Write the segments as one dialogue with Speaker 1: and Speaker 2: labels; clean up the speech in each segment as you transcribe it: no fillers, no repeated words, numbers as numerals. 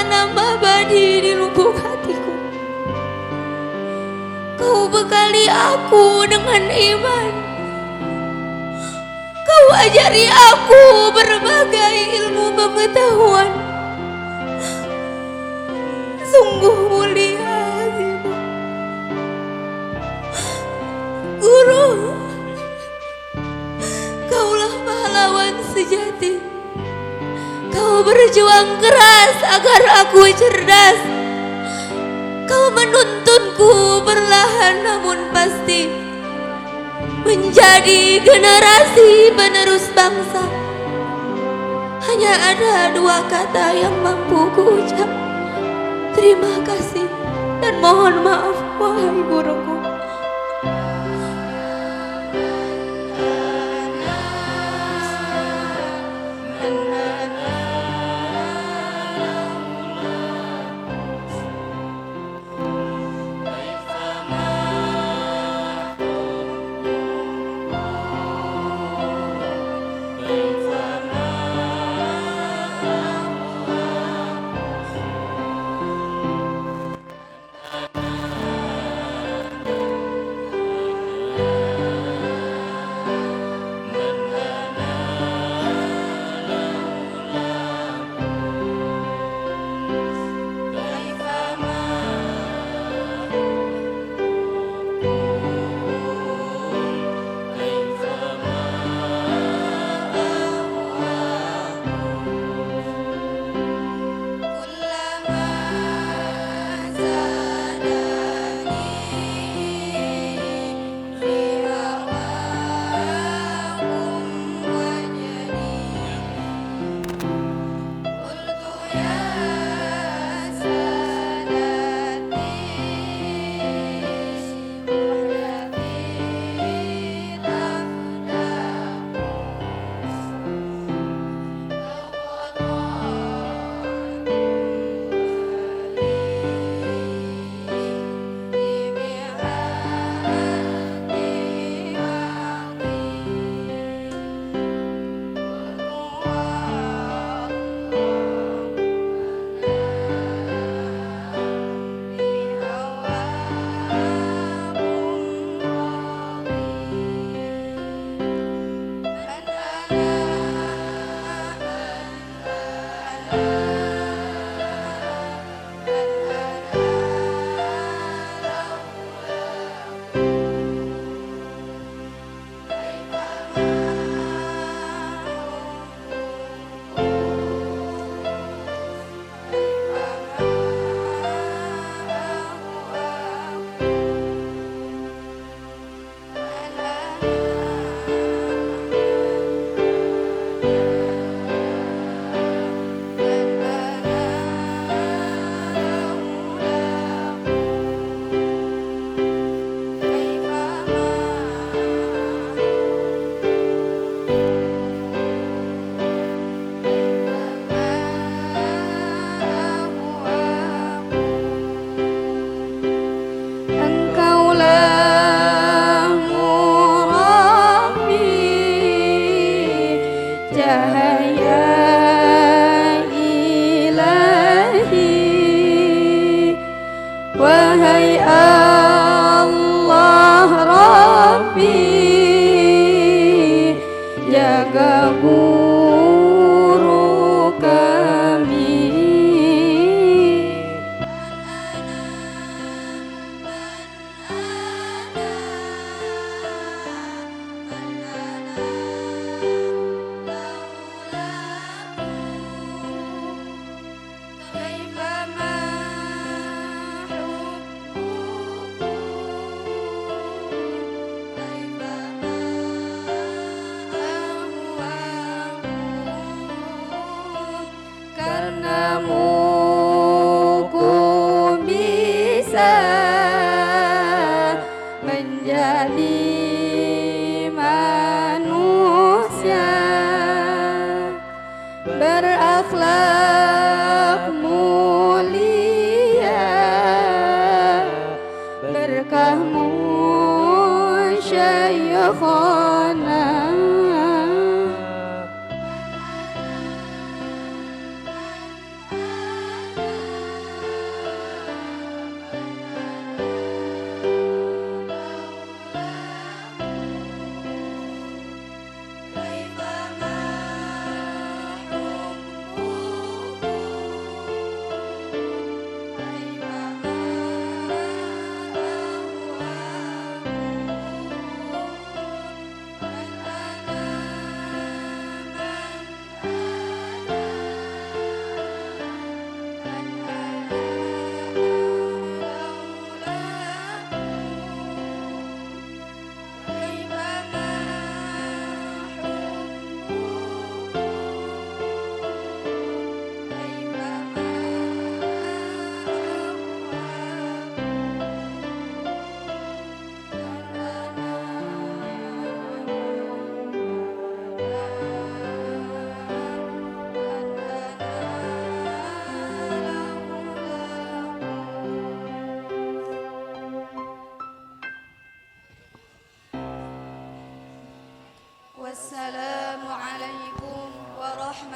Speaker 1: tanam abadi di lubuk hatiku. Kau bekali aku dengan iman. Kau ajari aku berbagai ilmu pengetahuan. Sungguh mulia hatimu, Guru. Kaulah pahlawan sejati. Kau berjuang keras agar aku cerdas. Kau menuntunku perlahan namun pasti menjadi generasi penerus bangsa. Hanya ada dua kata yang mampu kuucap: terima kasih dan mohon maaf, wahai guruku.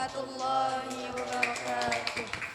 Speaker 1: warahmatullahi wabarakatuh.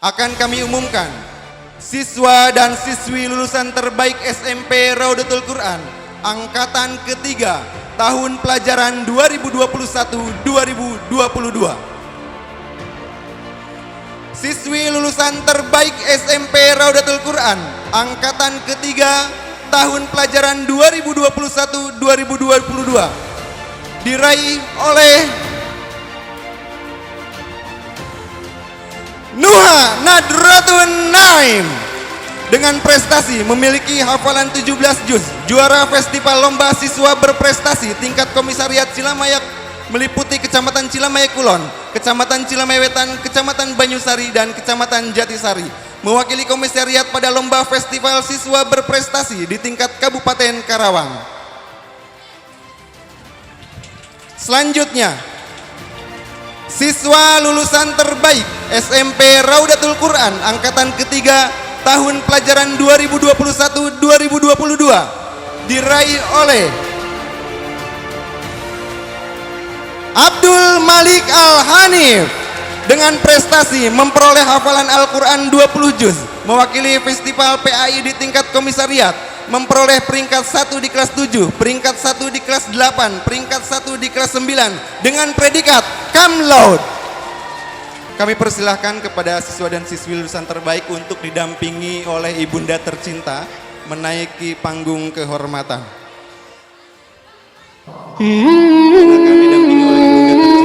Speaker 2: Akan kami umumkan siswa dan siswi lulusan terbaik SMP Raudatul Quran angkatan ketiga tahun pelajaran 2021-2022. Siswi lulusan terbaik SMP Raudatul Quran angkatan ketiga tahun pelajaran 2021-2022 diraih oleh Nuha Nadratun Naim dengan prestasi memiliki hafalan 17 juz, juara festival lomba siswa berprestasi tingkat komisariat Cilamayak meliputi Kecamatan Cilamayak Kulon, Kecamatan Cilamayak Wetan, Kecamatan Banyusari dan Kecamatan Jatisari, mewakili komisariat pada lomba festival siswa berprestasi di tingkat Kabupaten Karawang. Selanjutnya, siswa lulusan terbaik SMP Raudatul Quran angkatan ketiga tahun pelajaran 2021-2022 diraih oleh Abdul Malik Al-Hanif dengan prestasi memperoleh hafalan Al-Quran 20 juz, mewakili festival PAI di tingkat komisariat, memperoleh peringkat 1 di kelas 7, peringkat 1 di kelas 8, peringkat 1 di kelas 9 dengan predikat cum laude. Kami persilahkan kepada siswa dan siswi lulusan terbaik untuk didampingi oleh ibunda tercinta menaiki panggung kehormatan. Silakan didampingi oleh ibunda tercinta.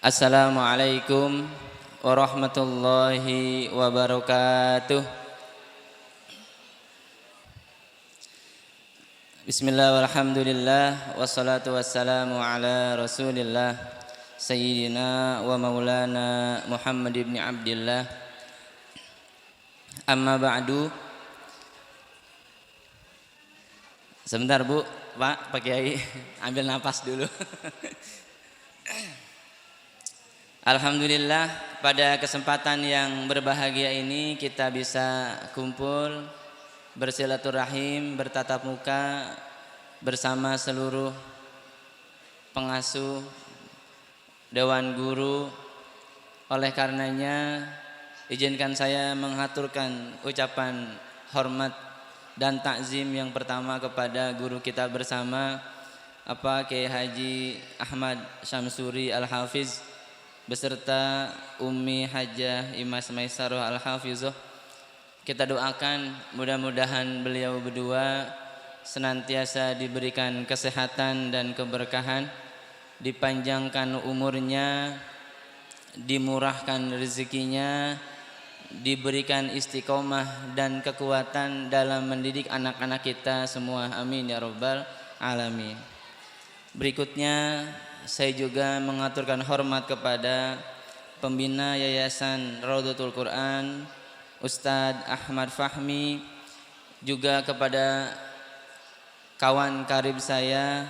Speaker 3: Assalamualaikum warahmatullahi wabarakatuh. Bismillah walhamdulillah wassalatu wassalamu ala rasulillah Sayyidina wa maulana Muhammad ibn Abdillah. Amma ba'du. Sebentar Bu, Pak Kiai, ambil napas dulu. Alhamdulillah, pada kesempatan yang berbahagia ini kita bisa kumpul bersilaturahim, bertatap muka bersama seluruh pengasuh, dewan guru Oleh karenanya izinkan saya menghaturkan ucapan hormat dan takzim yang pertama kepada guru kita bersama Kiai Haji Ahmad Syamsuri Al-Hafiz beserta Ummi Hajah Imas Maisarah Al-Hafizah. Kita doakan mudah-mudahan beliau berdua senantiasa diberikan kesehatan dan keberkahan, dipanjangkan umurnya, dimurahkan rezekinya, diberikan istiqomah dan kekuatan dalam mendidik anak-anak kita semua. Amin ya rabbal alamin. Berikutnya saya juga mengaturkan hormat kepada pembina Yayasan Raudhatul Quran Ustadz Ahmad Fahmi, juga kepada kawan karib saya,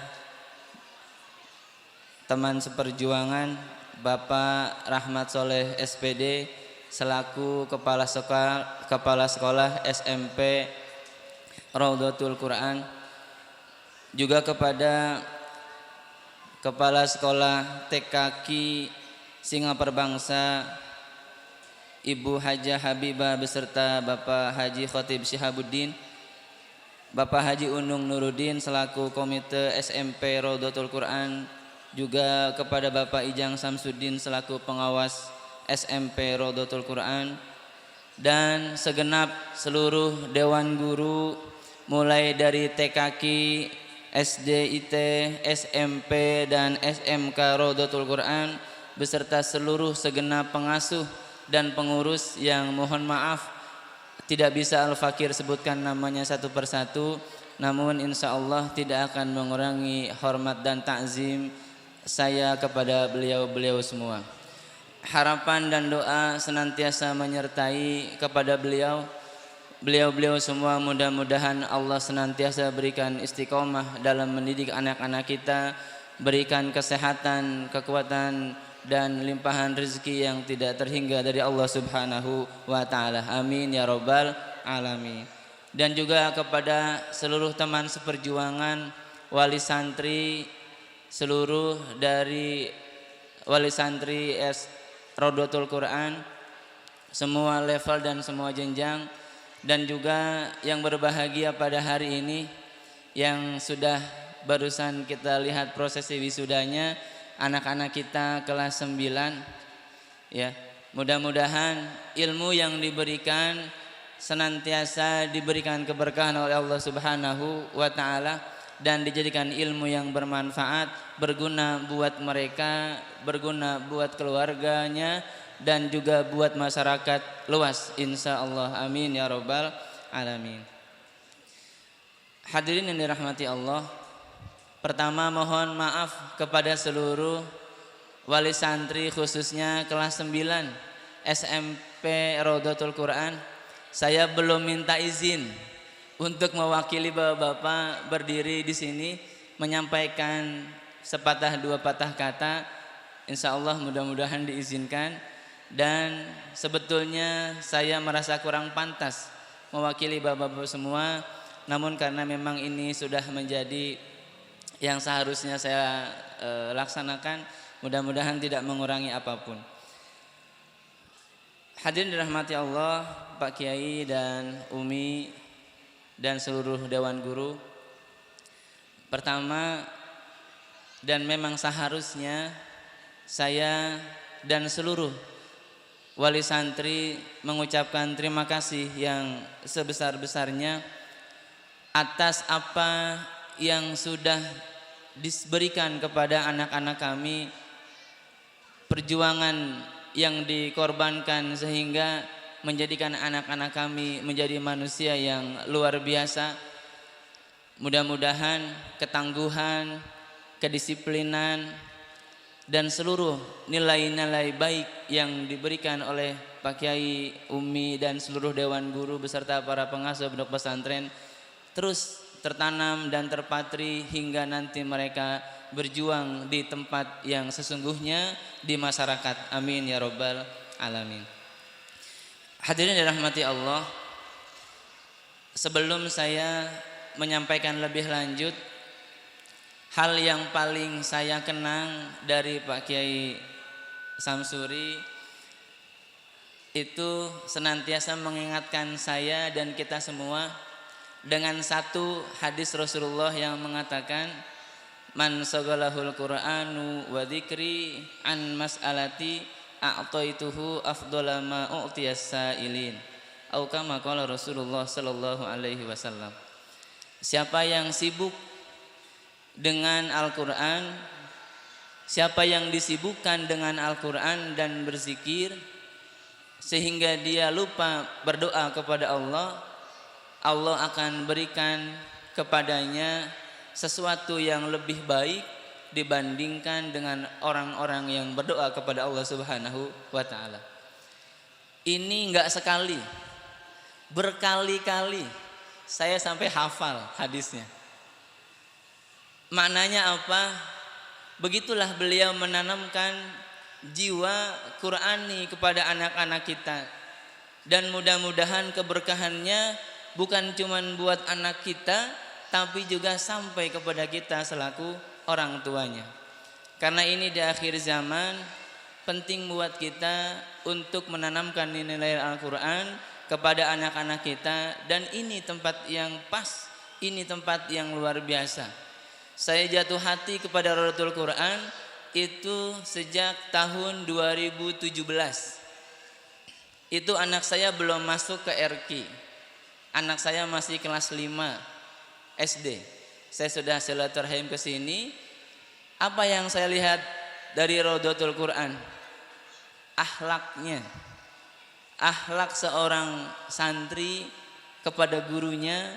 Speaker 3: teman seperjuangan Bapak Rahmat Soleh SPD selaku kepala sekolah SMP Raudhatul Quran, juga kepada Kepala Sekolah TKQ Singaperbangsa Ibu Hajah Habibah beserta Bapak Haji Khotib Syihabuddin, Bapak Haji Unung Nuruddin selaku Komite SMP Raudhatul Quran, juga kepada Bapak Ijang Samsuddin selaku pengawas SMP Raudhatul Quran, dan segenap seluruh dewan guru mulai dari TKQ, SDIT, SMP dan SMK Raudhatul Quran beserta seluruh segenap pengasuh dan pengurus yang mohon maaf tidak bisa Al-Fakir sebutkan namanya satu persatu, namun insya Allah tidak akan mengurangi hormat dan takzim saya kepada beliau-beliau semua. Harapan dan doa senantiasa menyertai kepada beliau semua. Mudah-mudahan Allah senantiasa berikan istiqomah dalam mendidik anak-anak kita, berikan kesehatan, kekuatan dan limpahan rezeki yang tidak terhingga dari Allah Subhanahu wa taala. Amin ya rabbal alamin. Dan juga kepada seluruh teman seperjuangan, wali santri, seluruh dari wali santri Raudhatul Quran, semua level dan semua jenjang, dan juga yang berbahagia pada hari ini yang sudah barusan kita lihat prosesi wisudanya anak-anak kita kelas 9 ya. Mudah-mudahan ilmu yang diberikan senantiasa diberikan keberkahan oleh Allah Subhanahu wa taala dan dijadikan ilmu yang bermanfaat, berguna buat mereka, berguna buat keluarganya dan juga buat masyarakat luas insyaallah. Amin ya rabbal alamin. Hadirin yang dirahmati Allah, pertama mohon maaf kepada seluruh wali santri khususnya kelas 9 SMP Raudhatul Quran. Saya belum minta izin untuk mewakili bapak-bapak berdiri di sini menyampaikan sepatah dua patah kata. Insyaallah mudah-mudahan diizinkan. Dan sebetulnya saya merasa kurang pantas mewakili bapak-bapak semua, namun karena memang ini sudah menjadi yang seharusnya saya laksanakan, mudah-mudahan tidak mengurangi apapun. Hadirin dirahmati Allah, Pak Kiai dan Umi dan seluruh dewan guru. Pertama, dan memang seharusnya saya dan seluruh wali santri mengucapkan terima kasih yang sebesar-besarnya atas apa yang sudah diberikan kepada anak-anak kami, perjuangan yang dikorbankan sehingga menjadikan anak-anak kami menjadi manusia yang luar biasa. Mudah-mudahan ketangguhan, kedisiplinan dan seluruh nilai-nilai baik yang diberikan oleh Pak Kiai, Umi dan seluruh dewan guru beserta para pengasuh pondok pesantren terus tertanam dan terpatri hingga nanti mereka berjuang di tempat yang sesungguhnya di masyarakat. Amin ya rabbal alamin. Hadirin dirahmati Allah, sebelum saya menyampaikan lebih lanjut, hal yang paling saya kenang dari Pak Kiai Samsuri itu senantiasa mengingatkan saya dan kita semua dengan satu hadis Rasulullah yang mengatakan, man sagalahul qur'anu wa dzikri an mas'alati a'taituhu afdhala ma u'tiyas sa'ilin, atau kama qala Rasulullah sallallahu alaihi wasallam. Siapa yang sibuk dengan Al-Qur'an, siapa yang disibukkan dengan Al-Qur'an dan berzikir sehingga dia lupa berdoa kepada Allah, Allah akan berikan kepadanya sesuatu yang lebih baik dibandingkan dengan orang-orang yang berdoa kepada Allah Subhanahu wa taala. Ini enggak sekali, berkali-kali saya sampai hafal hadisnya. Maknanya apa? Begitulah beliau menanamkan jiwa Qur'ani kepada anak-anak kita. Dan mudah-mudahan keberkahannya bukan cuma buat anak kita, tapi juga sampai kepada kita selaku orang tuanya. Karena ini di akhir zaman penting buat kita untuk menanamkan nilai Al-Quran kepada anak-anak kita. Dan ini tempat yang pas, ini tempat yang luar biasa. Saya jatuh hati kepada Raudatul Quran itu sejak tahun 2017. Itu anak saya belum masuk ke RQ. Anak saya masih kelas 5 SD. Saya sudah silaturahim ke sini. Apa yang saya lihat dari Raudatul Quran? Akhlaknya. Akhlak seorang santri kepada gurunya,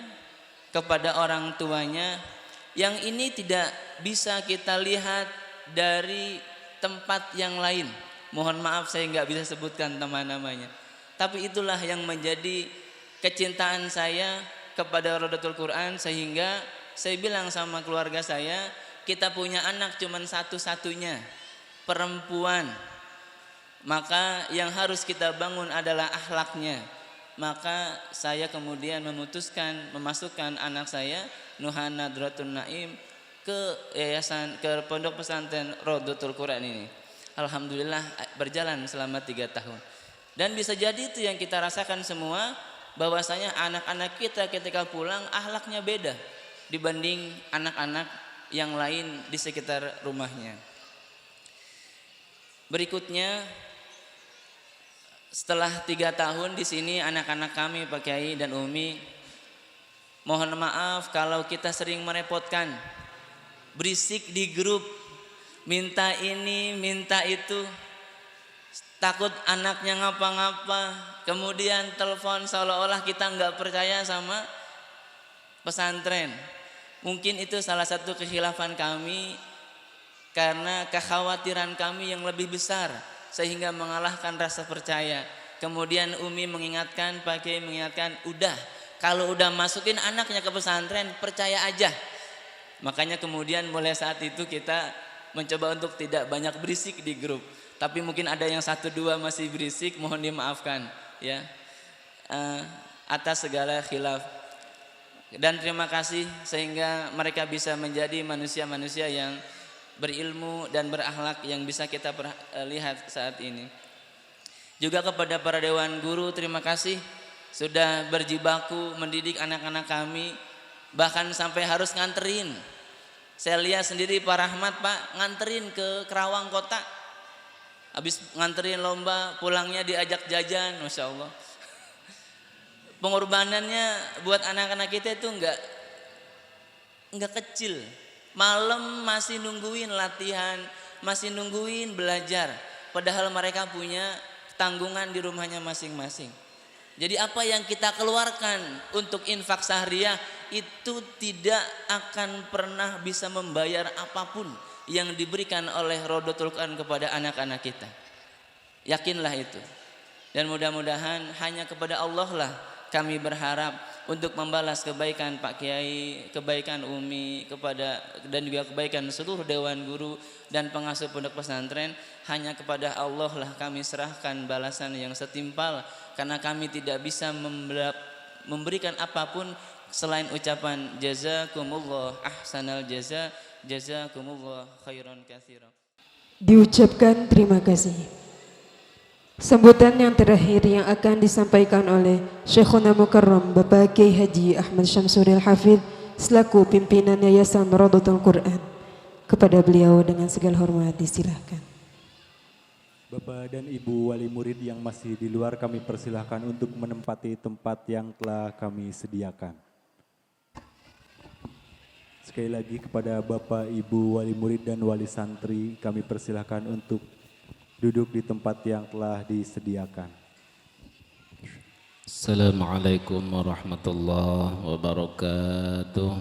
Speaker 3: kepada orang tuanya, yang ini tidak bisa kita lihat dari tempat yang lain. Mohon maaf saya nggak bisa sebutkan nama-namanya. Tapi itulah yang menjadi kecintaan saya kepada Raudatul Quran, sehingga saya bilang sama keluarga saya, kita punya anak cuman satu-satunya, perempuan. Maka yang harus kita bangun adalah akhlaknya. Maka saya kemudian memutuskan memasukkan anak saya Nuhan Nadratun Naim ke yayasan, ke pondok pesantren Raudatul Quran ini. Alhamdulillah berjalan selama 3 tahun. Dan bisa jadi itu yang kita rasakan semua, bahwasanya anak-anak kita ketika pulang akhlaknya beda dibanding anak-anak yang lain di sekitar rumahnya. Berikutnya, setelah 3 tahun di sini anak-anak kami Pak Kiai dan Umi, mohon maaf kalau kita sering merepotkan, berisik di grup, minta ini, minta itu, takut anaknya ngapa-ngapa, kemudian telepon seolah-olah kita nggak percaya sama pesantren. Mungkin itu salah satu kekhilafan kami, karena kekhawatiran kami yang lebih besar sehingga mengalahkan rasa percaya. Kemudian Umi mengingatkan, Pak Kiai mengingatkan, udah, kalau udah masukin anaknya ke pesantren percaya aja. Makanya kemudian mulai saat itu kita mencoba untuk tidak banyak berisik di grup. Tapi mungkin ada yang 1-2 masih berisik, mohon dimaafkan ya, atas segala khilaf. Dan terima kasih sehingga mereka bisa menjadi manusia-manusia yang berilmu dan berakhlak yang bisa kita lihat saat ini. Juga kepada para dewan guru, terima kasih sudah berjibaku mendidik anak-anak kami, bahkan sampai harus nganterin. Saya lihat sendiri Pak Rahmat, Pak, nganterin ke Kerawang kota. Habis nganterin lomba, pulangnya diajak jajan, Masya Allah. Pengorbanannya buat anak-anak kita itu enggak kecil. Malam masih nungguin latihan, masih nungguin belajar. Padahal mereka punya tanggungan di rumahnya masing-masing. Jadi apa yang kita keluarkan untuk infak sahriyah itu tidak akan pernah bisa membayar apapun yang diberikan oleh Raudatul Quran kepada anak-anak kita. Yakinlah itu. Dan mudah-mudahan hanya kepada Allah lah kami berharap untuk membalas kebaikan Pak Kiai, kebaikan Umi, dan juga kebaikan seluruh dewan guru dan pengasuh pondok pesantren. Hanya kepada Allah lah kami serahkan balasan yang setimpal, karena kami tidak bisa memberikan apapun selain ucapan jazakumullah ahsanal jaza, jazakumullah khairan katsiran.
Speaker 4: Diucapkan terima kasih. Sambutan yang terakhir yang akan disampaikan oleh Syekhuna Mukarram Bapak Kiai Haji Ahmad Syamsuril Hafidh selaku pimpinan Yayasan Rawdatul Quran. Kepada beliau dengan segala hormat disilahkan.
Speaker 5: Bapak dan Ibu wali murid yang masih di luar kami persilahkan untuk menempati tempat yang telah kami sediakan. Sekali lagi kepada Bapak, Ibu wali murid dan wali santri kami persilahkan untuk duduk di tempat yang telah disediakan.
Speaker 6: Assalamualaikum warahmatullahi wabarakatuh.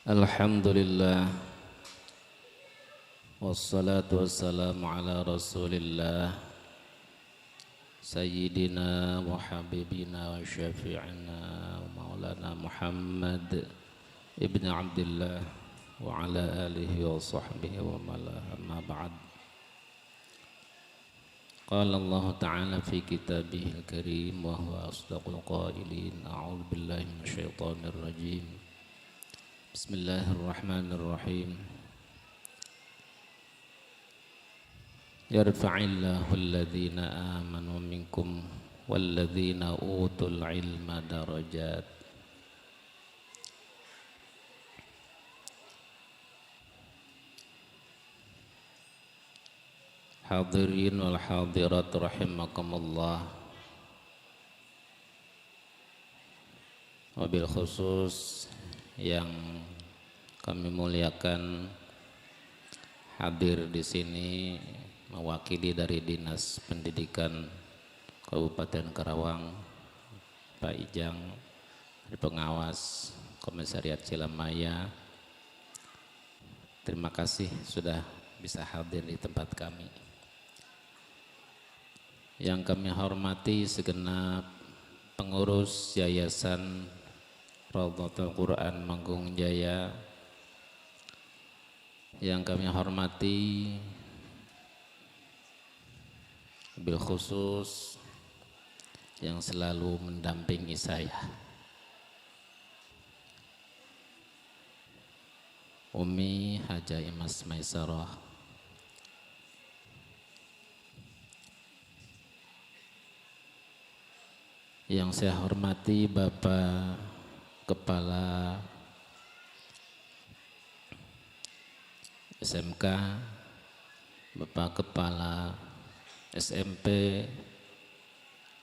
Speaker 6: Alhamdulillah wassalatu wassalamu ala rasulillah Sayyidina wa habibina wa syafi'ina wa maulana Muhammad ibn Abdullah wa ala alihi wa sahbihi wa mala amma ba'd. Qala Allah ta'ala fi kitabihil karim wa huwa asdaqul qailin. A'udzu billahi minasyaitonir rajim. Bismillahirrahmanirrahim. Yarfa'illahu alladhina amanu minkum walladhina utul ilma darajat. Hadirin wal hadirat rahimakumullah. Wabil khusus yang kami muliakan hadir di sini mewakili dari Dinas Pendidikan Kabupaten Karawang, Pak Ijang, dari pengawas Komisariat Cilamaya. Terima kasih sudah bisa hadir di tempat kami. Yang kami hormati segenap pengurus Yayasan Rawdatul Quran Manggung Jaya, yang kami hormati bil khusus yang selalu mendampingi saya, Umi Haja Imas Maisarah, yang saya hormati Bapak Kepala SMK, Bapak Kepala SMP,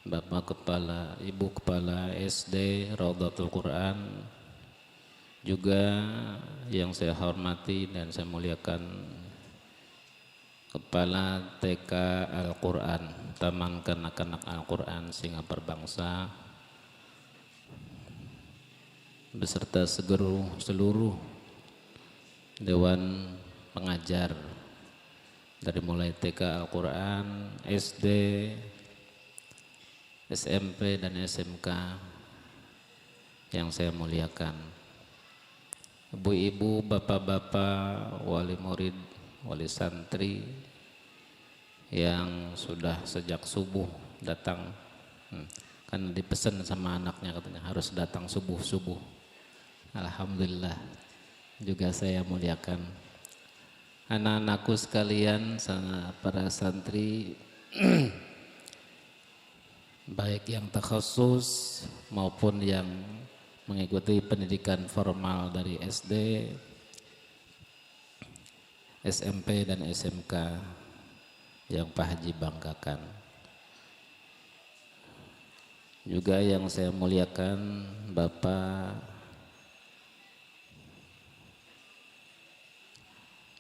Speaker 6: Bapak Kepala, Ibu Kepala SD Rawdatul Quran, juga yang saya hormati dan saya muliakan Kepala TK Al-Quran, Taman Kanak-Kanak Al-Quran Singapura Bangsa, beserta seluruh Dewan Pengajar dari mulai TK Al-Quran, SD, SMP dan SMK yang saya muliakan. Ibu-ibu, bapak-bapak, wali murid, wali santri yang sudah sejak subuh datang, kan dipesan sama anaknya katanya harus datang subuh-subuh. Alhamdulillah, juga saya muliakan anak-anakku sekalian, para santri baik yang takhasus maupun yang mengikuti pendidikan formal dari SD, SMP dan SMK yang Pak Haji banggakan. Juga yang saya muliakan Bapak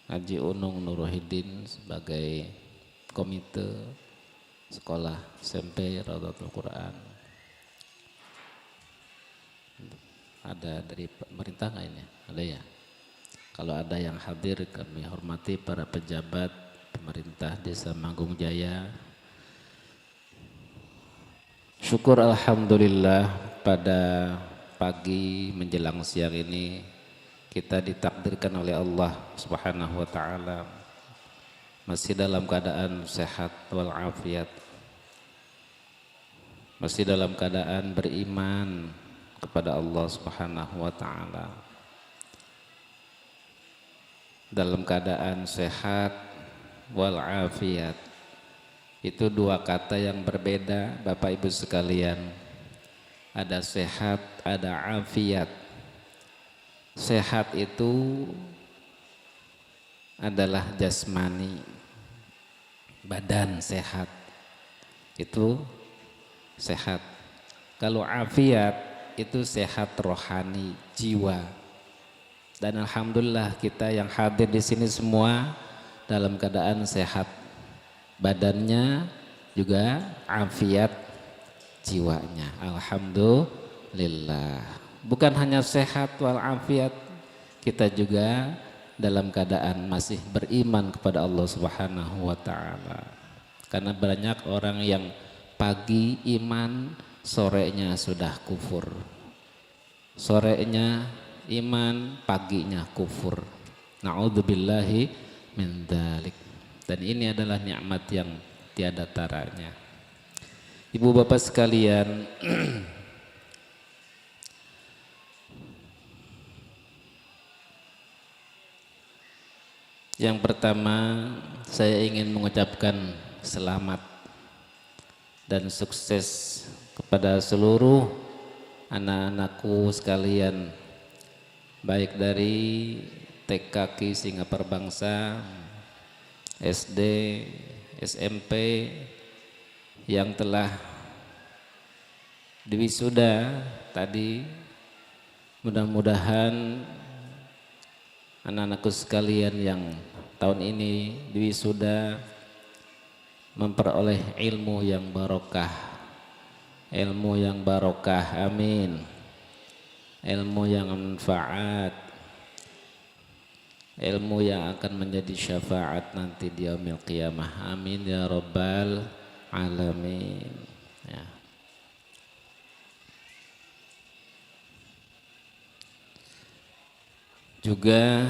Speaker 6: Haji Unung Nuruhidin sebagai komite sekolah SMP Rawdatul Quran. Ada dari pemerintah nggak ini? Ada ya? Kalau ada yang hadir kami hormati para pejabat pemerintah Desa Manggung Jaya. Syukur alhamdulillah pada pagi menjelang siang ini kita ditakdirkan oleh Allah Subhanahu wa taala masih dalam keadaan sehat walafiat, masih dalam keadaan beriman kepada Allah Subhanahu wa taala dalam keadaan sehat walafiat. Itu dua kata yang berbeda Bapak Ibu sekalian. Ada sehat, ada afiat. Sehat itu adalah jasmani, badan sehat, itu sehat. Kalau afiat itu sehat rohani, jiwa. Dan alhamdulillah kita yang hadir di sini semua dalam keadaan sehat, badannya juga afiat jiwanya. Alhamdulillah. Bukan hanya sehat walafiat, kita juga dalam keadaan masih beriman kepada Allah Subhanahu wa taala. Karena banyak orang yang pagi iman, sorenya sudah kufur. Sorenya iman, paginya kufur. Na'udzubillahi min dzalik. Dan ini adalah nikmat yang tiada taranya. Ibu bapak sekalian, yang pertama saya ingin mengucapkan selamat dan sukses kepada seluruh anak-anakku sekalian, baik dari TK Ki Singapura Bangsa, SD, SMP yang telah diwisuda tadi. Mudah-mudahan anak-anakku sekalian yang tahun ini diwisuda memperoleh ilmu yang barokah, ilmu yang barokah, amin, ilmu yang manfaat, ilmu yang akan menjadi syafaat nanti di yaumil qiyamah, amin ya rabbal alamin ya. Juga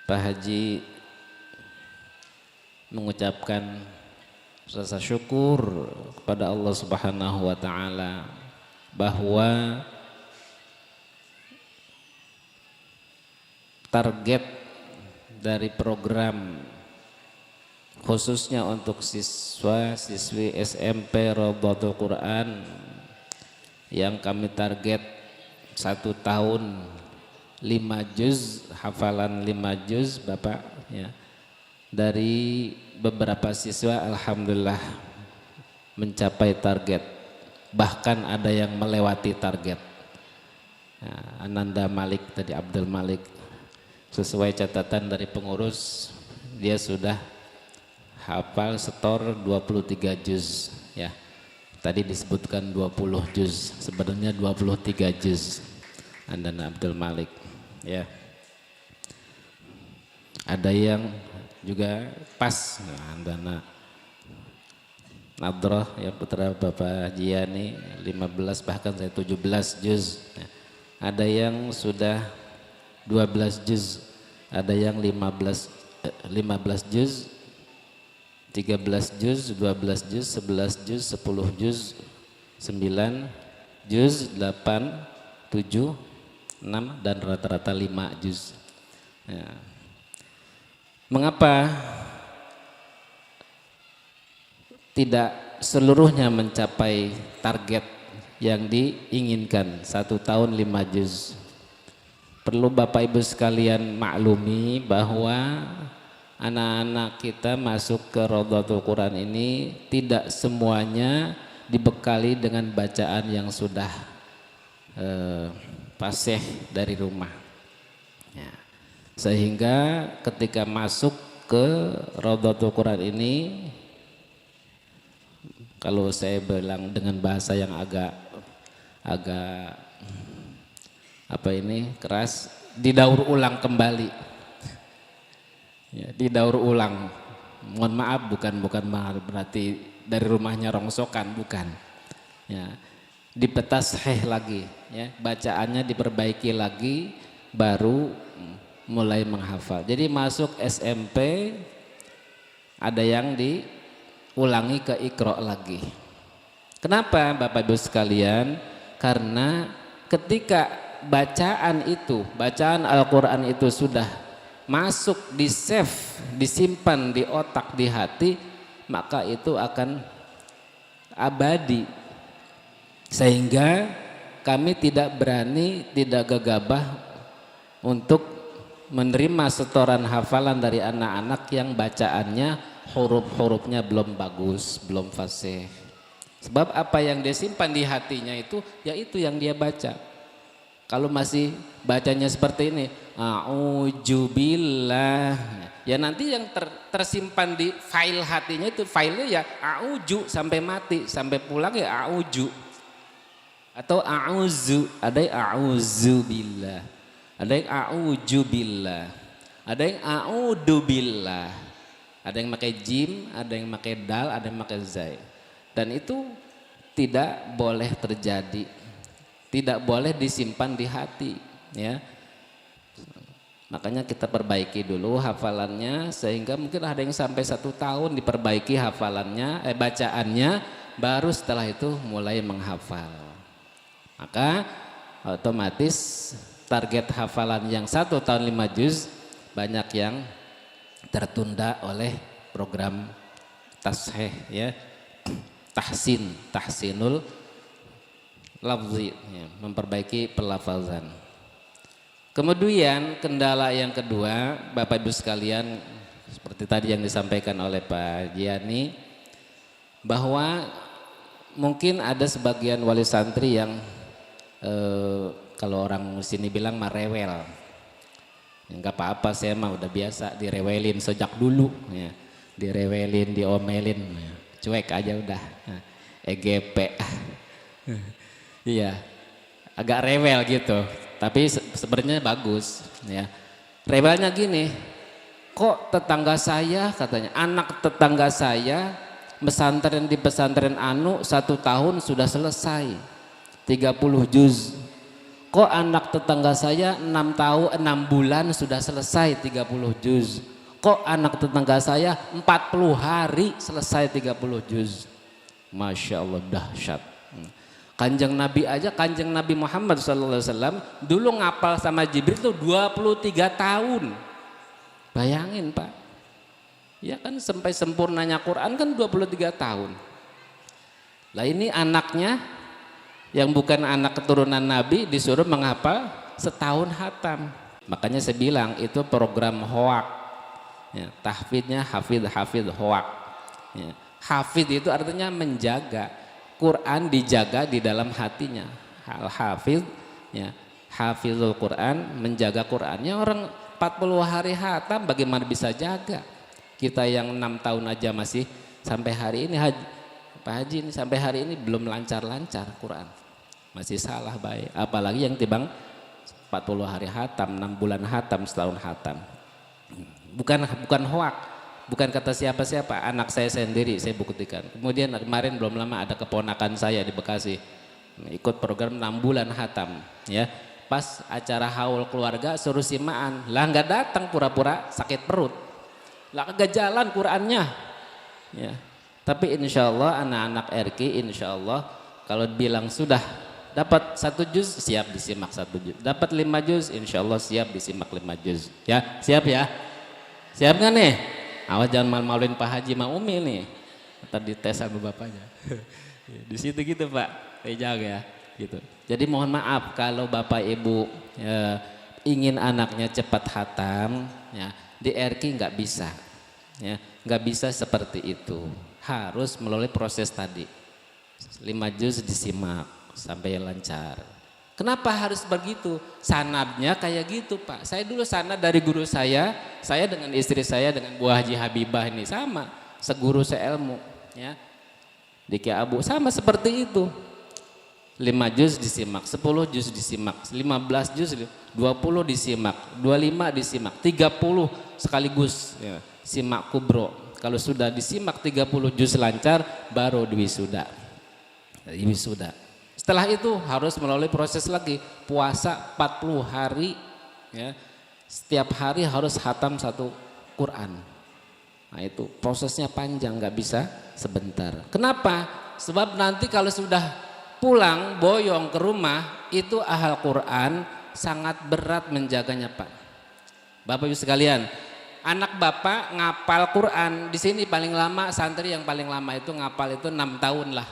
Speaker 6: Pak Haji mengucapkan rasa syukur kepada Allah Subhanahu wa taala bahwa target dari program khususnya untuk siswa-siswi SMP Raudhatul Quran yang kami target 1 tahun 5 juz, hafalan 5 juz Bapak ya. Dari beberapa siswa alhamdulillah mencapai target, bahkan ada yang melewati target. Nah, Ananda Malik tadi, Abdul Malik, sesuai catatan dari pengurus dia sudah hafal setor 23 juz ya. Tadi disebutkan 20 juz, sebenarnya 23 juz. Andana Abdul Malik ya. Ada yang juga pas, Andana Nadroh ya, putra Bapak Jiani 15, bahkan saya 17 juz ya. Ada yang sudah 12 juz, ada yang 15 juz, 13 juz, 12 juz, 11 juz, 10 juz, 9 juz, 8, 7, 6 dan rata-rata 5 juz ya. Mengapa tidak seluruhnya mencapai target yang diinginkan 1 tahun 5 juz? Perlu Bapak Ibu sekalian maklumi bahwa anak-anak kita masuk ke Raudhatul Quran ini tidak semuanya dibekali dengan bacaan yang sudah fasih dari rumah ya. Sehingga ketika masuk ke Raudhatul Quran ini, kalau saya bilang dengan bahasa yang agak keras, didaur ulang kembali ya, didaur ulang. Mohon maaf, bukan berarti dari rumahnya rongsokan, bukan ya, dipetasheh lagi ya, bacaannya diperbaiki lagi, baru mulai menghafal. Jadi masuk SMP ada yang diulangi ke Iqra lagi. Kenapa Bapak Ibu sekalian? Karena ketika bacaan Al-Quran itu sudah masuk di save, disimpan di otak, di hati, maka itu akan abadi. Sehingga kami tidak berani, tidak gegabah untuk menerima setoran hafalan dari anak-anak yang bacaannya huruf-hurufnya belum bagus, belum fasih. Sebab apa yang dia simpan di hatinya itu, ya itu yang dia baca. Kalau masih bacanya seperti ini, a'udzubillah, ya nanti yang tersimpan di file hatinya itu, filenya ya a'udzu sampai mati, sampai pulang ya a'udzu. Atau a'udzu, ada yang a'udzubillah, ada yang a'udzubillah, ada yang a'udzubillah, ada yang pakai jim, ada yang pakai dal, ada yang pakai zai. Dan itu tidak boleh terjadi, tidak boleh disimpan di hati, ya. Makanya kita perbaiki dulu hafalannya, sehingga mungkin ada yang sampai 1 tahun diperbaiki hafalannya, bacaannya, baru setelah itu mulai menghafal. Maka otomatis target hafalan yang 1 tahun 5 juz banyak yang tertunda oleh program tasheh, ya. Tahsinul lafzi, ya, memperbaiki pelafazan. Kemudian kendala yang kedua, Bapak Ibu sekalian, seperti tadi yang disampaikan oleh Pak Giani, bahwa mungkin ada sebagian wali santri yang kalau orang sini bilang marewel. Enggak apa-apa, saya mah udah biasa direwelin sejak dulu, ya. Direwelin, diomelin, ya. Cuek aja udah, EGP. Iya, agak rewel gitu, tapi sebenarnya bagus, ya. Rewelnya gini, kok tetangga saya, katanya anak tetangga saya pesantren di pesantren anu 1 tahun sudah selesai 30 juz. Kok anak tetangga saya 6 bulan sudah selesai 30 juz. Kok anak tetangga saya 40 hari selesai 30 juz. Masya Allah, dahsyat. Kanjeng Nabi aja, Kanjeng Nabi Muhammad SAW dulu ngapal sama Jibril itu 23 tahun. Bayangin Pak, ya kan sampai sempurnanya Quran kan 23 tahun. Lah ini anaknya yang bukan anak keturunan Nabi disuruh menghafal setahun hatam. Makanya saya bilang itu program hoak. Ya, tahfidnya hafid hoak. Ya, hafid itu artinya menjaga. Quran dijaga di dalam hatinya. Al-hafidh, ya, hafizul Quran, menjaga Qurannya. Orang 40 hari hatam bagaimana bisa jaga? Kita yang 6 tahun aja masih sampai hari ini, Pak Haji ini sampai hari ini belum lancar-lancar Quran. Masih salah baik. Apalagi yang tibang 40 hari hatam, 6 bulan hatam, setahun hatam. Bukan hoak, bukan kata siapa-siapa, anak saya sendiri, saya buktikan. Kemudian kemarin belum lama ada keponakan saya di Bekasi ikut program 6 bulan hatam, ya. Pas acara haul keluarga suruh simaan, lah nggak datang, pura-pura sakit perut, lah kagak jalan Qurannya, ya. Tapi insya Allah anak-anak RQ insya Allah kalau bilang sudah dapat 1 juz siap disimak 1 juz, dapat 5 juz insya Allah siap disimak 5 juz, ya. Siap ya? Siap nggak nih? Awas jangan malu-maluin Pak Haji sama Umi nih. Ntar dites sama bapaknya. Di situ gitu Pak, jaga ya. Gitu. Jadi mohon maaf kalau Bapak Ibu ingin anaknya cepat hatam, ya, di RQ nggak bisa, ya, nggak bisa seperti itu. Harus melalui proses tadi. 5 juz disimak sampai lancar. Kenapa harus begitu? Sanadnya kayak gitu Pak. Saya dulu sanad dari guru saya dengan istri saya dengan Bu Haji Habibah ini sama, seguru seilmu, ya. Di Ki Abu sama seperti itu. 5 juz disimak, 10 juz disimak, 15 juz, 20 disimak, 25 disimak, 30 sekaligus, ya, simak kubro. Kalau sudah disimak 30 juz lancar baru diwisuda. Diwisuda. Setelah itu harus melalui proses lagi, puasa 40 hari, ya. Setiap hari harus hatam 1 Quran. Nah itu prosesnya panjang, nggak bisa sebentar. Kenapa? Sebab nanti kalau sudah pulang boyong ke rumah itu ahal Quran sangat berat menjaganya Pak. Bapak Ibu sekalian, anak Bapak ngapal Quran di sini paling lama, santri yang paling lama itu ngapal itu 6 tahun lah,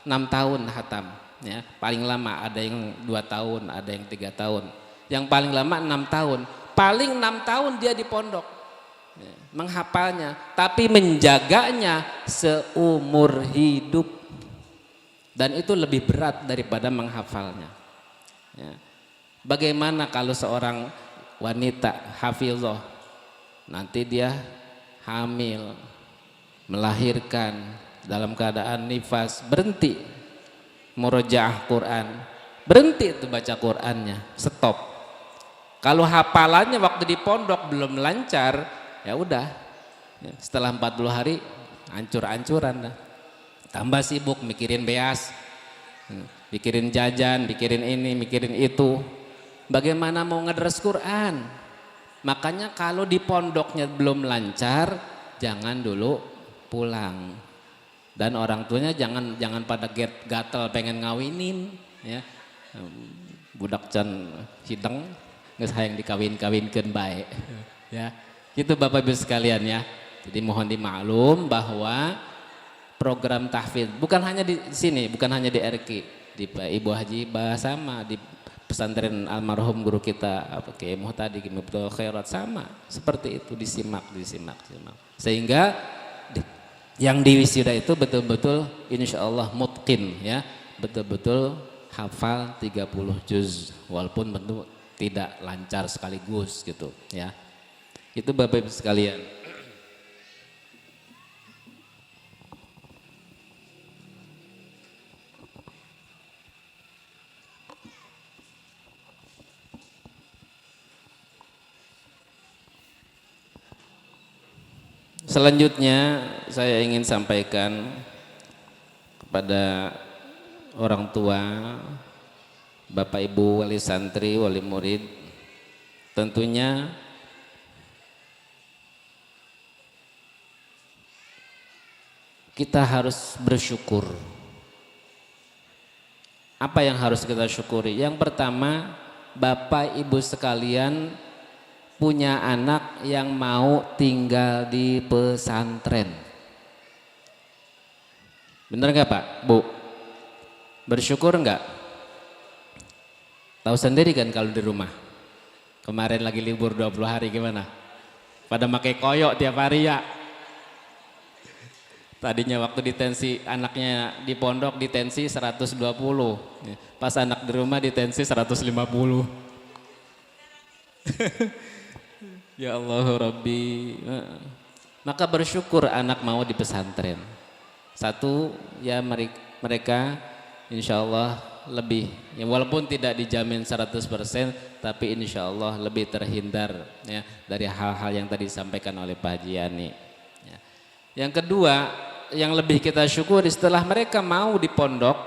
Speaker 6: 6 tahun hatam ya, paling lama ada yang 2 tahun, ada yang 3 tahun, yang paling lama 6 tahun, paling 6 tahun dia di pondok ya, menghafalnya, tapi menjaganya seumur hidup. Dan itu lebih berat daripada menghafalnya. Ya. Bagaimana kalau seorang wanita hafizah, nanti dia hamil, melahirkan dalam keadaan nifas, berhenti murojaah Quran, berhenti itu baca Qurannya, stop. Kalau hafalannya waktu di pondok belum lancar, ya udah, setelah 40 hari hancur-hancuran dah. Tambah sibuk mikirin beas, mikirin jajan, mikirin ini, mikirin itu. Bagaimana mau ngedres Quran? Makanya kalau di pondoknya belum lancar, jangan dulu pulang. Dan orang tuanya jangan pada gatel pengen ngawinin, ya. Budak can hideng, geus hayang dikawin-kawinkeun bae. Ya. Gitu Bapak Ibu sekalian ya. Jadi mohon dimaklum bahwa program tahfidz bukan hanya di sini, bukan hanya di RQ, di Ibu Haji sama di pesantren almarhum guru kita Kiai Muhtadi Mubtul Khairat sama seperti itu, disimak. Sehingga yang di wisuda itu betul-betul insya Allah mutqin ya, betul-betul hafal 30 juz walaupun tentu tidak lancar sekaligus gitu ya. Itu Bapak Ibu sekalian. Selanjutnya saya ingin sampaikan kepada orang tua, Bapak Ibu wali santri, wali murid, tentunya kita harus bersyukur. Apa yang harus kita syukuri? Yang pertama, Bapak Ibu sekalian punya anak yang mau tinggal di pesantren. Bener nggak Pak, Bu? Bersyukur nggak? Tahu sendiri kan kalau di rumah. Kemarin lagi libur 20 hari gimana? Pada pakai koyok tiap hari ya. Tadinya waktu ditensi anaknya di pondok ditensi 120. Pas anak di rumah ditensi 150. Ya Allah Rabbi. Maka bersyukur anak mau di pesantren. Satu ya mereka insya Allah lebih ya, walaupun tidak dijamin 100% tapi insya Allah lebih terhindar ya, dari hal-hal yang tadi disampaikan oleh Pak Haji Yani ya. Yang kedua yang lebih kita syukuri setelah mereka mau di pondok,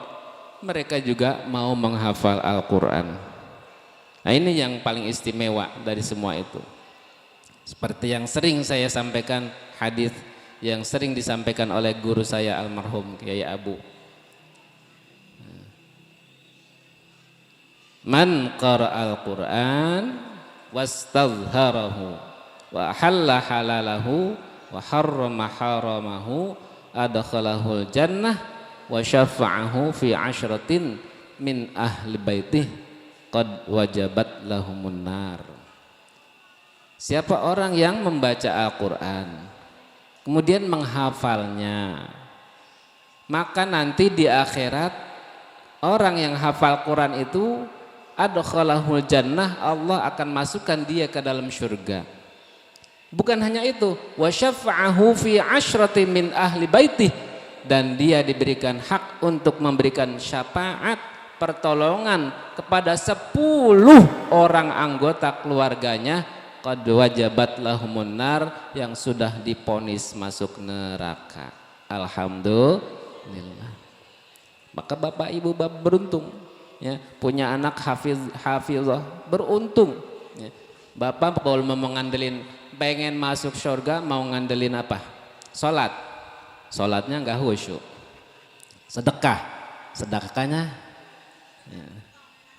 Speaker 6: mereka juga mau menghafal Al-Quran. Nah ini yang paling istimewa dari semua itu. Seperti yang sering saya sampaikan, hadis yang sering disampaikan oleh guru saya almarhum Kiai Abu. Man qara'al Qur'an wastadhharahu wa ahalla halalahu wa harrama haramahu adkhalahul jannah wa syafa'ahu fi 'ashratin min ahli baitih qad wajabat lahumun nar. Siapa orang yang membaca Al-Quran kemudian menghafalnya, maka nanti di akhirat orang yang hafal Quran itu adkhalahul jannah, Allah akan masukkan dia ke dalam surga. Bukan hanya itu, wa syafa'ahu fi 'ashratin min ahli baitih, dan dia diberikan hak untuk memberikan syafaat pertolongan kepada 10 orang anggota keluarganya, qad wajabat lahumun nar, yang sudah diponis masuk neraka. Alhamdulillah. Maka Bapak Ibu beruntung ya, punya anak hafizah, beruntung ya. Bapak kalau mau ngandelin pengen masuk surga, mau ngandelin apa? Salatnya enggak khusyuk. Sedekah sedekahnya. Ya.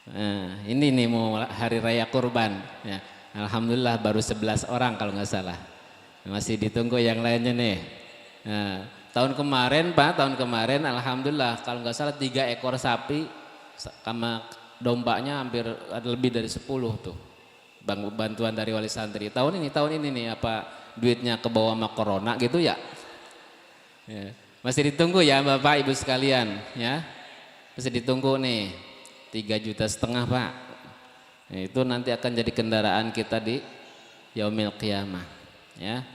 Speaker 6: Nah, ini nih mau hari raya kurban. Ya. Alhamdulillah baru 11 orang kalau nggak salah. Masih ditunggu yang lainnya nih. Nah, tahun kemarin Pak, alhamdulillah kalau nggak salah 3 ekor sapi sama dombanya hampir ada lebih dari 10 tuh. Bantuan dari wali santri. Tahun ini nih apa duitnya ke bawah sama corona gitu ya. Ya. Masih ditunggu ya Bapak Ibu sekalian ya. Masih ditunggu nih 3,5 juta Pak. Nah, itu nanti akan jadi kendaraan kita di yaumil qiyamah ya.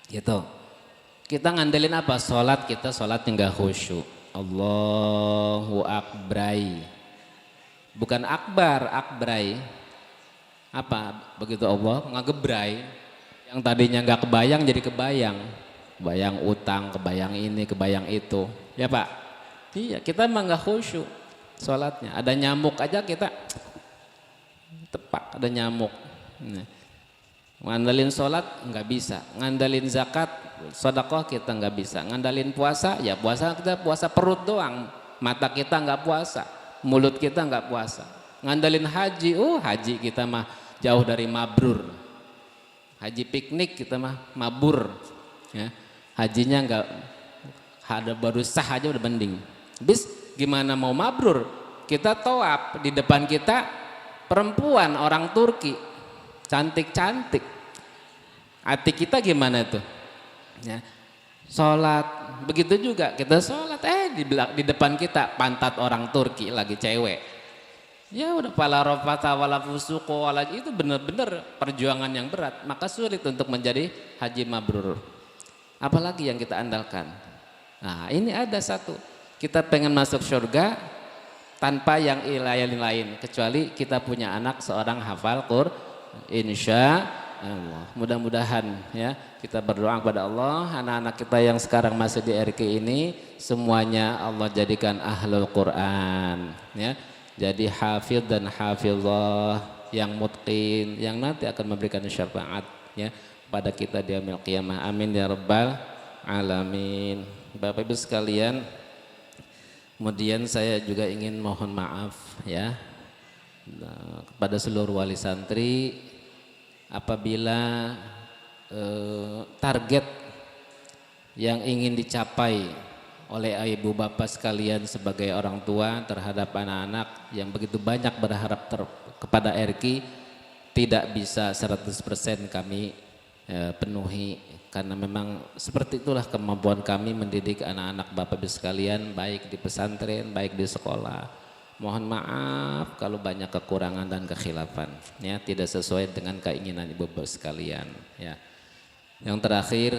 Speaker 6: Gitu. Kita ngandelin apa? Sholat kita sholatnya nggak khusyuk. Allahu akbrai. Bukan akbar, akbrai. Apa? Begitu Allah ngagebrai. Yang tadinya nggak kebayang jadi kebayang. Kebayang utang, kebayang ini, kebayang itu. Ya Pak? Iya, kita emang nggak khusyuk sholatnya. Ada nyamuk aja kita tepak, ada nyamuk. Nah. Ngandalin sholat nggak bisa, ngandalin zakat, sedekah kita nggak bisa, ngandalin puasa, ya puasa kita puasa perut doang, mata kita nggak puasa, mulut kita nggak puasa. Ngandalin haji, haji kita mah jauh dari mabrur, haji piknik kita mah mabur, ya. Hajinya nggak ada baru sah aja udah mending. Bis gimana mau mabrur? Kita tawaf di depan kita perempuan orang Turki, cantik-cantik. Hati kita gimana tuh? Ya. Sholat, begitu juga kita sholat, di depan kita pantat orang Turki lagi cewek. Ya udah pala rofata wala fusuqo wala, itu benar-benar perjuangan yang berat, maka sulit untuk menjadi haji mabrur. Apalagi yang kita andalkan. Nah ini ada satu, kita pengen masuk surga tanpa yang lain-lain, kecuali kita punya anak seorang hafal Quran. Insya Allah, mudah-mudahan ya kita berdoa kepada Allah, anak-anak kita yang sekarang masih di RK ini semuanya Allah jadikan ahlul Quran ya, jadi hafidh dan hafizah yang mutqin, yang nanti akan memberikan syafaat ya pada kita di yaumil qiyamah. Amin ya rabbal alamin. Bapak Ibu sekalian, kemudian saya juga ingin mohon maaf ya kepada seluruh wali santri apabila target yang ingin dicapai oleh ibu bapak sekalian sebagai orang tua terhadap anak-anak yang begitu banyak berharap kepada RQ tidak bisa 100% kami penuhi, karena memang seperti itulah kemampuan kami mendidik anak-anak bapak ibu sekalian, baik di pesantren baik di sekolah. Mohon maaf kalau banyak kekurangan dan kekhilafan ya, tidak sesuai dengan keinginan ibu bapak sekalian ya. Yang terakhir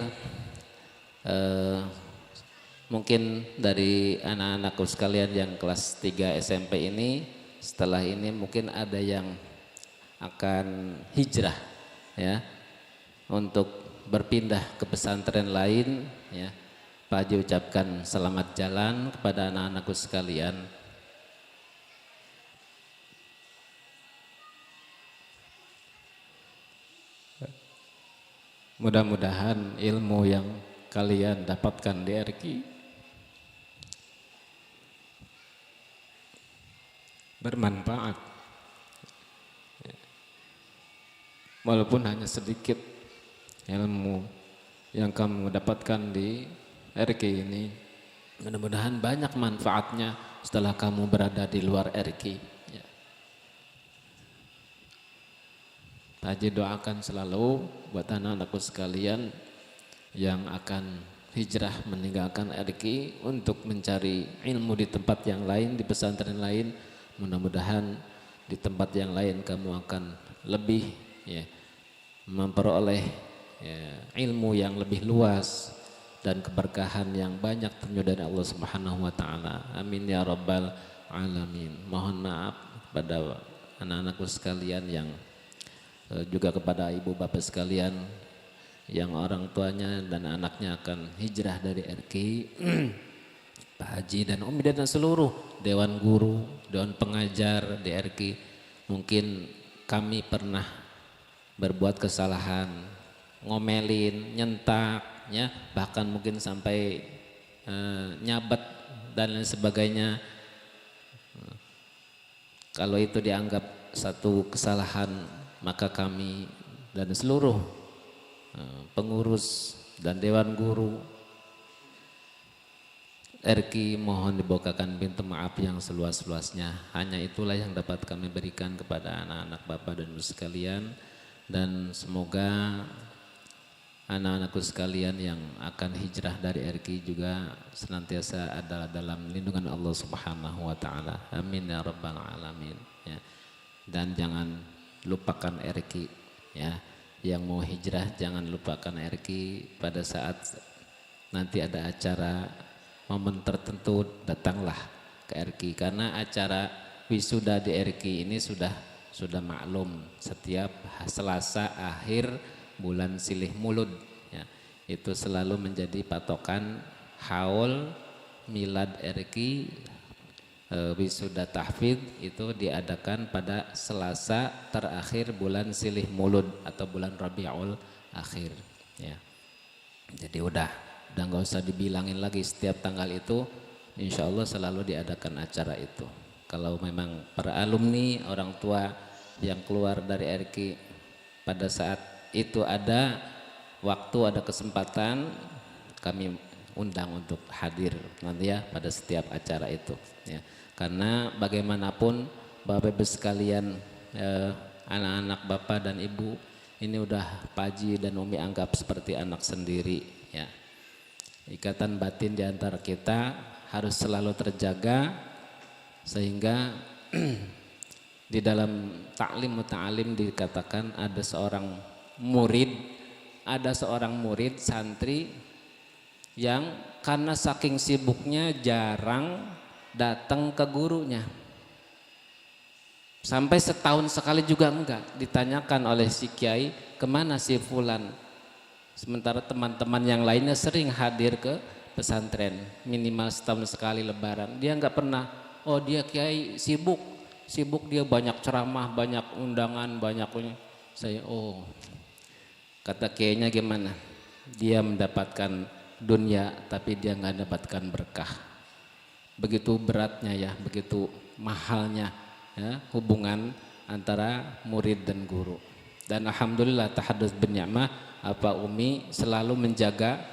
Speaker 6: mungkin dari anak-anakku sekalian yang kelas 3 SMP ini, setelah ini mungkin ada yang akan hijrah ya untuk berpindah ke pesantren lain ya. Pak Haji ucapkan selamat jalan kepada anak-anakku sekalian. Mudah-mudahan ilmu yang kalian dapatkan di RQ bermanfaat, walaupun hanya sedikit ilmu yang kamu dapatkan di RQ ini. Mudah-mudahan banyak manfaatnya setelah kamu berada di luar RQ. Haji doakan selalu buat anak-anakku sekalian yang akan hijrah meninggalkan RQ untuk mencari ilmu di tempat yang lain, di pesantren lain. Mudah-mudahan di tempat yang lain kamu akan lebih ya, memperoleh ya, ilmu yang lebih luas dan keberkahan yang banyak tentunya dari Allah Subhanahu wa taala. Amin ya rabbal alamin. Mohon maaf pada anak-anakku sekalian yang juga kepada ibu bapak sekalian yang orang tuanya dan anaknya akan hijrah dari RQ, Pak Haji dan Umi dan seluruh dewan guru, dewan pengajar di RQ. Mungkin kami pernah berbuat kesalahan, ngomelin, nyentak, ya, bahkan mungkin sampai nyabat dan lain sebagainya. Kalau itu dianggap satu kesalahan, maka kami dan seluruh pengurus dan Dewan Guru RQ mohon dibukakan pintu maaf yang seluas-luasnya. Hanya itulah yang dapat kami berikan kepada anak-anak Bapak dan Ibu sekalian, dan semoga anak-anakku sekalian yang akan hijrah dari RQ juga senantiasa adalah dalam lindungan Allah Subhanahu wa taala. Amin ya rabbal alamin ya. Dan jangan lupakan RQ ya. Yang mau hijrah jangan lupakan RQ pada saat nanti ada acara momen tertentu, datanglah ke RQ, karena acara wisuda di RQ ini sudah maklum setiap Selasa akhir bulan Silih Mulud ya. Itu selalu menjadi patokan haul milad RQ. Wisuda tahfidz itu diadakan pada Selasa terakhir bulan Silih Mulud atau bulan Rabiul Akhir ya. Jadi udah nggak usah dibilangin lagi, setiap tanggal itu insya Allah selalu diadakan acara itu. Kalau memang para alumni, orang tua yang keluar dari RQ pada saat itu ada waktu, ada kesempatan, kami undang untuk hadir nanti ya pada setiap acara itu ya. Karena bagaimanapun Bapak Ibu sekalian, anak-anak Bapak dan Ibu ini udah Pak Haji dan Umi anggap seperti anak sendiri ya. Ikatan batin di antara kita harus selalu terjaga, sehingga di dalam taklim muta'alim dikatakan ada seorang murid santri yang karena saking sibuknya jarang datang ke gurunya. Sampai setahun sekali juga enggak, ditanyakan oleh si kiai, kemana si fulan? Sementara teman-teman yang lainnya sering hadir ke pesantren, minimal setahun sekali lebaran. Dia enggak pernah, oh dia kiai sibuk dia banyak ceramah, banyak undangan, banyak punya. Saya kata kiainya gimana? Dia mendapatkan dunia tapi dia enggak mendapatkan berkah. Begitu beratnya ya, begitu mahalnya ya, hubungan antara murid dan guru. Dan alhamdulillah tahadduts bin ni'mah, Pak Umi selalu menjaga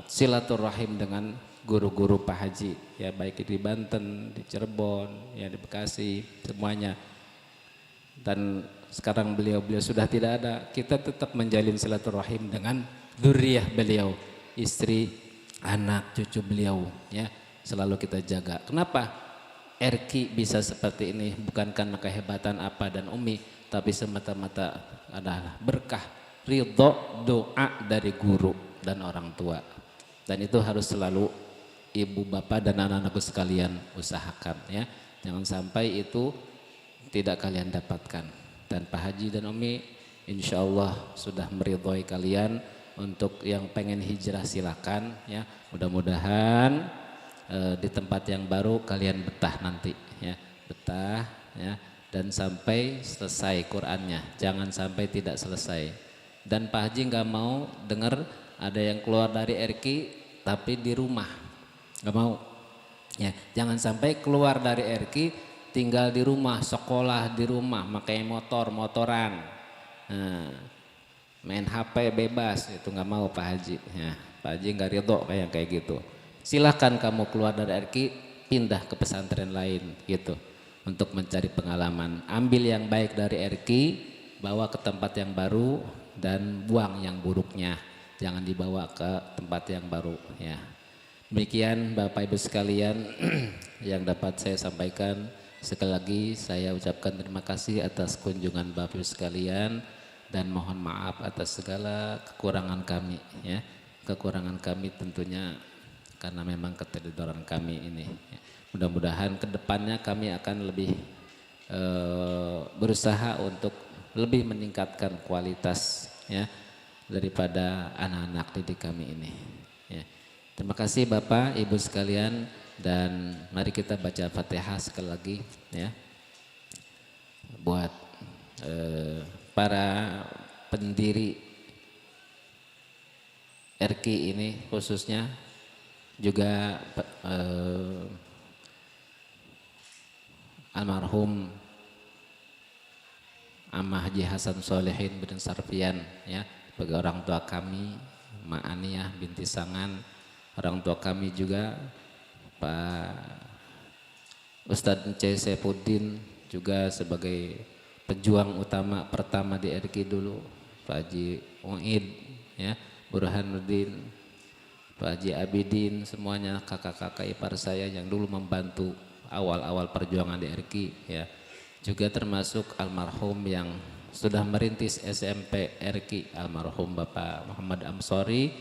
Speaker 6: silaturahim dengan guru-guru Pak Haji ya, baik di Banten, di Cirebon, ya di Bekasi, semuanya. Dan sekarang beliau sudah tidak ada, kita tetap menjalin silaturahim dengan dzurriyyah beliau, istri, anak, cucu beliau ya, selalu kita jaga. Kenapa RQ bisa seperti ini? Bukan karena kehebatan apa dan Umi, tapi semata-mata adalah berkah, ridho, doa dari guru dan orang tua. Dan itu harus selalu ibu bapak dan anak-anakku sekalian usahakan ya. Jangan sampai itu tidak kalian dapatkan. Dan Pak Haji dan Umi insya Allah sudah meridhoi kalian. Untuk yang pengen hijrah silakan ya. Mudah-mudahan di tempat yang baru kalian betah nanti ya. Betah ya. Dan sampai selesai Qur'annya. Jangan sampai tidak selesai. Dan Pak Haji nggak mau dengar ada yang keluar dari RQ tapi di rumah, nggak mau. Ya, jangan sampai keluar dari RQ tinggal di rumah, sekolah di rumah, pakai motoran, main HP bebas, itu nggak mau Pak Haji. Ya, Pak Haji nggak ridho kayak gitu. Silahkan kamu keluar dari RQ, pindah ke pesantren lain gitu, untuk mencari pengalaman. Ambil yang baik dari RQ, bawa ke tempat yang baru, dan buang yang buruknya, jangan dibawa ke tempat yang baru ya. Demikian Bapak Ibu sekalian yang dapat saya sampaikan. Sekali lagi saya ucapkan terima kasih atas kunjungan Bapak Ibu sekalian, dan mohon maaf atas segala kekurangan kami ya. Kekurangan kami tentunya karena memang keteledoran kami ini ya. Mudah-mudahan kedepannya kami akan lebih berusaha untuk lebih meningkatkan kualitas ya daripada anak-anak didik kami ini ya. Terima kasih Bapak Ibu sekalian, dan mari kita baca Fatihah sekali lagi ya, buat para pendiri RQ ini, khususnya juga almarhum Amah Haji Hasan Solehin bin Sarfian ya, sebagai orang tua kami, Mak Aniyah binti Sangan, orang tua kami juga Pak Ustadz C. Saifuddin juga sebagai pejuang utama pertama di RQ dulu, Pak Haji Uid ya, Burhanuddin, Pak Haji Abidin, semuanya kakak-kakak ipar saya yang dulu membantu awal-awal perjuangan di RQ ya. Juga termasuk almarhum yang sudah merintis SMP RQ, almarhum Bapak Muhammad Amsori.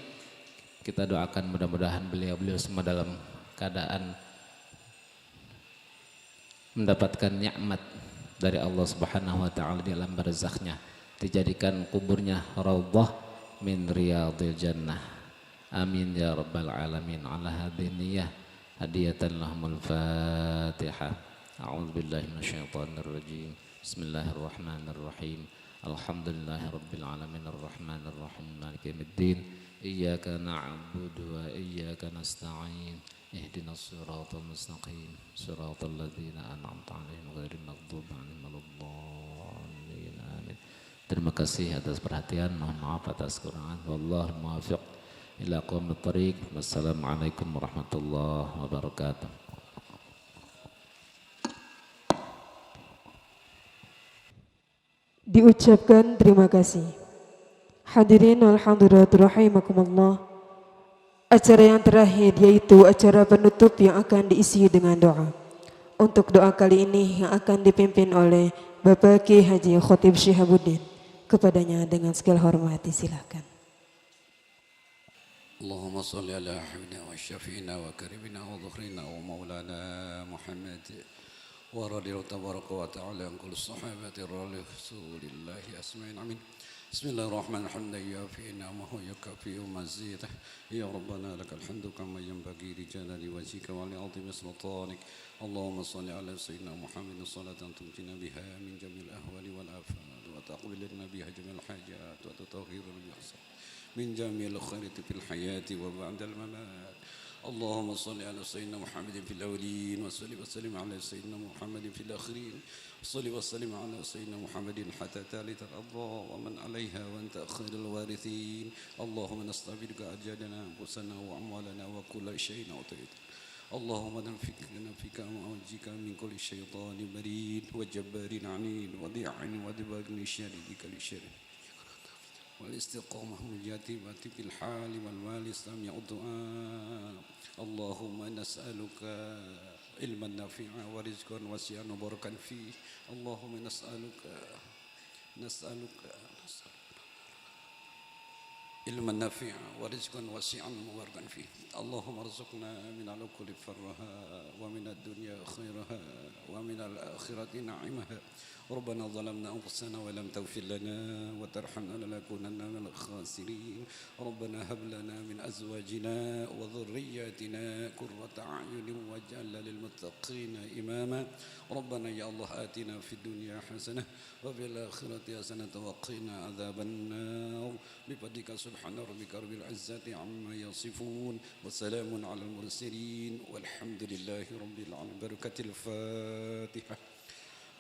Speaker 6: Kita doakan mudah-mudahan beliau semua dalam keadaan mendapatkan nikmat dari Allah Subhanahu wa taala di alam barzakhnya, dijadikan kuburnya raudhah min riyadil jannah. Amin ya rabbal alamin. Ala hadhihi niyyah hadiyatan lahumul Fatihah. A'udzu billahi minasyaitonir rajim. Bismillahirrahmanirrahim. Alhamdulillahirabbil alamin arrahmanir rahim maliki yaumiddin. Iyyaka na'budu wa iyyaka nasta'in. Ihdinas siratal mustaqim. Siratal ladzina an'amta 'alaihim ghairil maghdubi 'alaihim waladdallin. Amin. Terima kasih atas perhatian. Mohon maaf atas kekurangan. Wallahul muwaffiq ila aqwamit thoriq. Wassalamualaikum warahmatullahi wabarakatuh.
Speaker 4: Diucapkan terima kasih. Hadirin wal hadirat rahimakumullah. Acara yang terakhir yaitu acara penutup yang akan diisi dengan doa. Untuk doa kali ini yang akan dipimpin oleh Bapak Kiai Haji Khatib Syihabuddin. Kepadanya dengan segala hormat silakan.
Speaker 7: Allahumma salli ala habibina wa syafi'ina wa karimina wa dhukhrina wa maulana Muhammad wa radiyallahu tabaraka wa ta'ala an kulli sahabati rasulillahi asma'in amin. Bismillahirrahmanirrahim. Ya fi'ina ma huwa yakfi wa mazid. Ya rabbana lakal hamdu kama yanbaghi li jalali wajhika wa li 'azimi sultanik. Allahumma salli ala sayyidina Muhammadin salatan tumtina biha min jamil ahwali wal afat wa taqbilna biha jamil hajat wa tutahhiruna biha min jamil khairati fil hayati wa ba'dal mamat. اللهم صل على سيدنا محمد في الأولين وصل وسلم على سيدنا محمد في الآخرين صل وسلم على سيدنا محمد حتى ثالث الأرض ومن عليها وأنت خير الوارثين. اللهم نستعبدك أجالنا أنفسنا وأموالنا وكل شيء أعطيت. اللهم نفكنا فيك وأنجيك من كل شيطان مريد وجبار عنيد وضيع ودباغ شر ذيك الشر والاستقامة واليتيمة في الحال والمال سميع الدعاء. اللهم نسألك علما نافعا ورزقا واسعا وبركا فيه. اللهم نسألك علما نافعا ورزقا واسعا وبركا فيه. اللهم ارزقنا من الأكل فرها ومن الدنيا خيرها ومن الآخرة نعيمها. ربنا ظلمنا أنفسنا ولم تغفر لنا وترحمنا لنكونن من الخاسرين. ربنا هب لنا من أزواجنا وذرياتنا قرة أعين واجعلنا للمتقين إماما. ربنا يا الله آتنا في الدنيا حسنة وفي الآخرة حسنة وقنا عذاب النار بفضلك سبحان ربك رب العزة عما يصفون وسلام على المرسلين والحمد لله رب العالمين. بركة الفاتحة.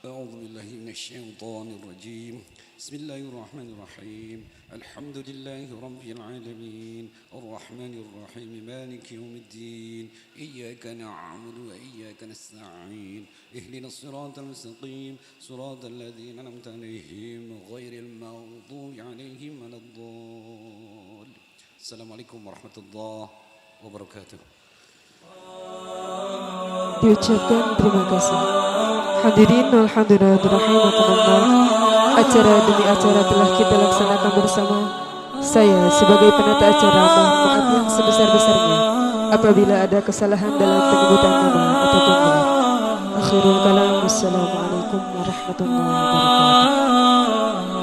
Speaker 7: أعوذ بالله من الشيطان الرجيم. بسم الله الرحمن الرحيم. الحمد لله رب العالمين الرحمن الرحيم مالك يوم الدين. إياك نعبد وإياك نستعين. اهدنا الصراط المستقيم صراط الذين أنعمت عليهم غير المغضوب عليهم ولا الضالين. السلام عليكم ورحمة الله وبركاته.
Speaker 4: Diucapkan terima kasih. Hadirin wal hadirat rahimakumullah. Acara demi acara telah kita laksanakan bersama. Saya sebagai penata acara mohon maaf yang sebesar-besarnya apabila ada kesalahan dalam penyebutan nama atau panggilan. Akhirul kalam. Wassalamualaikum warahmatullahi wabarakatuh.